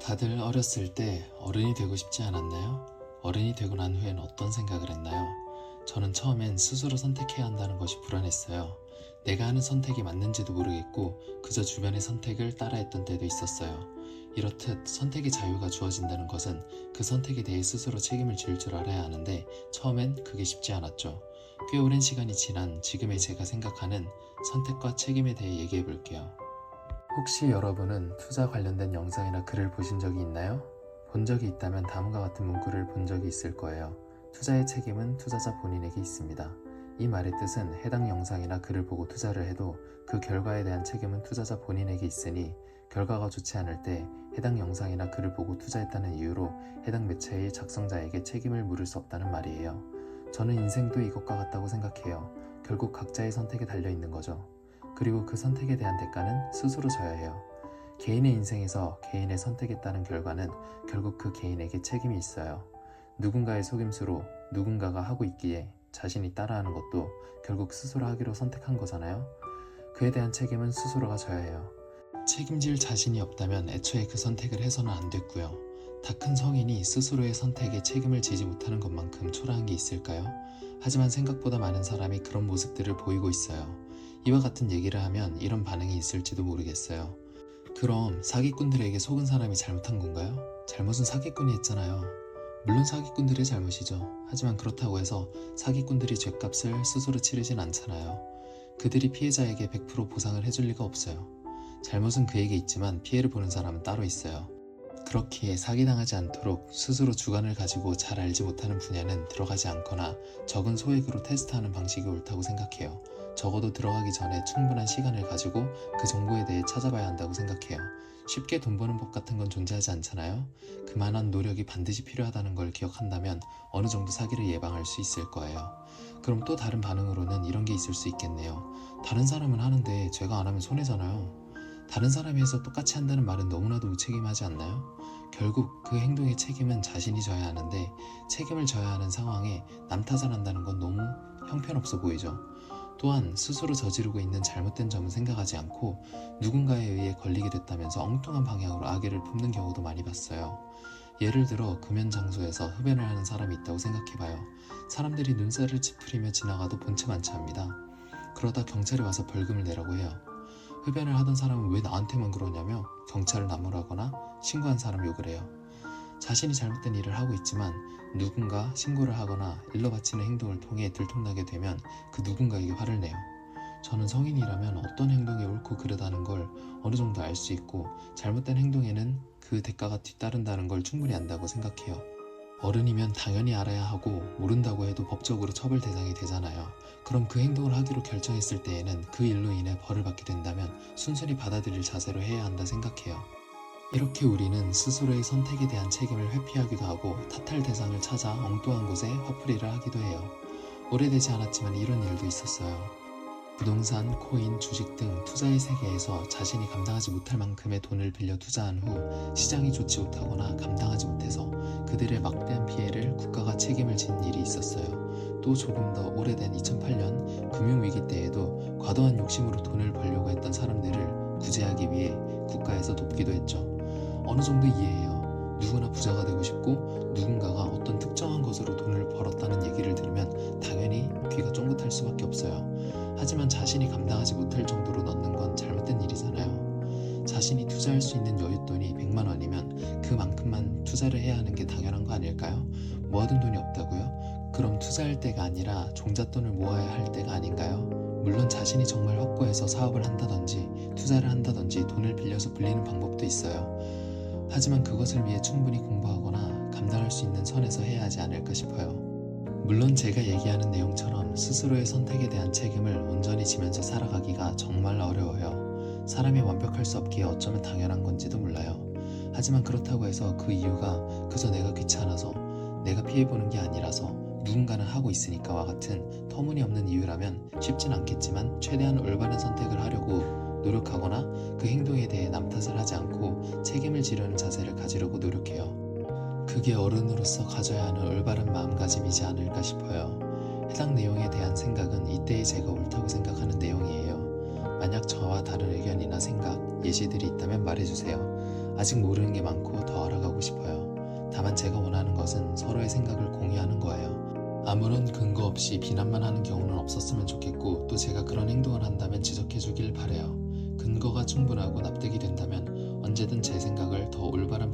다들 어렸을 때 어른이 되고 싶지 않았나요? 어른이 되고 난 후엔 어떤 생각을 했나요? 저는 처음엔 스스로 선택해야 한다는 것이 불안했어요. 내가 하는 선택이 맞는지도 모르겠고 그저 주변의 선택을 따라했던 때도 있었어요. 이렇듯 선택의 자유가 주어진다는 것은 그 선택에 대해 스스로 책임을 질 줄 알아야 하는데 처음엔 그게 쉽지 않았죠. 꽤 오랜 시간이 지난 지금의 제가 생각하는 선택과 책임에 대해 얘기해 볼게요. 혹시 여러분은 투자 관련된 영상이나 글을 보신 적이 있나요? 본 적이 있다면 다음과 같은 문구를 본 적이 있을 거예요. 투자의 책임은 투자자 본인에게 있습니다. 이 말의 뜻은 해당 영상이나 글을 보고 투자를 해도 그 결과에 대한 책임은 투자자 본인에게 있으니 결과가 좋지 않을 때 해당 영상이나 글을 보고 투자했다는 이유로 해당 매체의 작성자에게 책임을 물을 수 없다는 말이에요. 저는 인생도 이것과 같다고 생각해요. 결국 각자의 선택에 달려 있는 거죠. 그리고 그 선택에 대한 대가는 스스로 져야 해요. 개인의 인생에서 개인의 선택에 따른 결과는 결국 그 개인에게 책임이 있어요. 누군가의 속임수로 누군가가 하고 있기에 자신이 따라하는 것도 결국 스스로 하기로 선택한 거잖아요. 그에 대한 책임은 스스로가 져야 해요. 책임질 자신이 없다면 애초에 그 선택을 해서는 안 됐고요. 다 큰 성인이 스스로의 선택에 책임을 지지 못하는 것만큼 초라한 게 있을까요? 하지만 생각보다 많은 사람이 그런 모습들을 보이고 있어요. 이와 같은 얘기를 하면 이런 반응이 있을지도 모르겠어요. 그럼 사기꾼들에게 속은 사람이 잘못한 건가요? 잘못은 사기꾼이 했잖아요. 물론 사기꾼들의 잘못이죠. 하지만 그렇다고 해서 사기꾼들이 죗값을 스스로 치르진 않잖아요. 그들이 피해자에게 100% 보상을 해줄 리가 없어요. 잘못은 그에게 있지만 피해를 보는 사람은 따로 있어요. 그렇기에 사기당하지 않도록 스스로 주관을 가지고 잘 알지 못하는 분야는 들어가지 않거나 적은 소액으로 테스트하는 방식이 옳다고 생각해요. 적어도 들어가기 전에 충분한 시간을 가지고 그 정보에 대해 찾아봐야 한다고 생각해요. 쉽게 돈 버는 법 같은 건 존재하지 않잖아요. 그만한 노력이 반드시 필요하다는 걸 기억한다면 어느 정도 사기를 예방할 수 있을 거예요. 그럼 또 다른 반응으로는 이런 게 있을 수 있겠네요. 다른 사람은 하는데 제가 안 하면 손해잖아요. 다른 사람이 해서 똑같이 한다는 말은 너무나도 무책임하지 않나요? 결국 그 행동의 책임은 자신이 져야 하는데 책임을 져야 하는 상황에 남 탓을 한다는 건 너무 형편없어 보이죠. 또한 스스로 저지르고 있는 잘못된 점은 생각하지 않고 누군가에 의해 걸리게 됐다면서 엉뚱한 방향으로 악의를 품는 경우도 많이 봤어요. 예를 들어 금연 장소에서 흡연을 하는 사람이 있다고 생각해봐요. 사람들이 눈살을 찌푸리며 지나가도 본체 많지 합니다. 그러다 경찰이 와서 벌금을 내라고 해요. 흡연을 하던 사람은 왜 나한테만 그러냐며 경찰을 나무라거나 신고한 사람 욕을 해요. 자신이 잘못된 일을 하고 있지만 누군가 신고를 하거나 일러 바치는 행동을 통해 들통나게 되면 그 누군가에게 화를 내요. 저는 성인이라면 어떤 행동이 옳고 그르다는 걸 어느 정도 알 수 있고 잘못된 행동에는 그 대가가 뒤따른다는 걸 충분히 안다고 생각해요. 어른이면 당연히 알아야 하고 모른다고 해도 법적으로 처벌 대상이 되잖아요. 그럼 그 행동을 하기로 결정했을 때에는 그 일로 인해 벌을 받게 된다면 순순히 받아들일 자세로 해야 한다 생각해요. 이렇게 우리는 스스로의 선택에 대한 책임을 회피하기도 하고 탓할 대상을 찾아 엉뚱한 곳에 화풀이를 하기도 해요. 오래되지 않았지만 이런 일도 있었어요. 부동산, 코인, 주식 등 투자의 세계에서 자신이 감당하지 못할 만큼의 돈을 빌려 투자한 후 시장이 좋지 못하거나 감당하지 못해서 그들의 막대한 피해를 국가가 책임을 진 일이 있었어요. 또 조금 더 오래된 2008년 금융위기 때에도 과도한 욕심으로 돈을 벌려고 했던 사람들을 구제하기 위해 국가에서 돕기도 했죠. 어느 정도 이해해요. 누구나 부자가 되고 싶고 누군가가 어떤 특정한 것으로 돈을 벌었다는 얘기를 들으면 당연히 귀가 쫑긋할 수밖에 없어요. 하지만 자신이 감당하지 못할 정도로 넣는 건 잘못된 일이잖아요. 자신이 투자할 수 있는 여윳돈이 100만 원이면 그만큼만 투자를 해야 하는 게 당연한 거 아닐까요? 모아둔 돈이 없다고요? 그럼 투자할 때가 아니라 종잣돈을 모아야 할 때가 아닌가요? 물론 자신이 정말 확고해서 사업을 한다든지 투자를 한다든지 돈을 빌려서 불리는 방법도 있어요. 하지만 그것을 위해 충분히 공부하거나 감당할 수 있는 선에서 해야 하지 않을까 싶어요. 물론 제가 얘기하는 내용처럼 스스로의 선택에 대한 책임을 온전히 지면서 살아가기가 정말 어려워요. 사람이 완벽할 수 없기에 어쩌면 당연한 건지도 몰라요. 하지만 그렇다고 해서 그 이유가 그저 내가 귀찮아서 내가 피해보는 게 아니라서 누군가는 하고 있으니까와 같은 터무니없는 이유라면 쉽진 않겠지만 최대한 올바른 선택을 하려고 노력하거나 그 행동에 대해 남 탓을 하지 않고 책임을 지려는 자세를 가지려고 노력해요. 그게 어른으로서 가져야 하는 올바른 마음가짐이지 않을까 싶어요. 해당 내용에 대한 생각은 이때의 제가 옳다고 생각하는 내용이에요. 만약 저와 다른 의견이나 생각, 예시들이 있다면 말해주세요. 아직 모르는 게 많고 더 알아가고 싶어요. 다만 제가 원하는 것은 서로의 생각을 공유하는 거예요. 아무런 근거 없이 비난만 하는 경우는 없었으면 좋겠고, 또 제가 그런 행동을 한다면 지적해 주길 바래요. 근거가 충분하고 납득이 된다면 언제든 제 생각을 더 올바른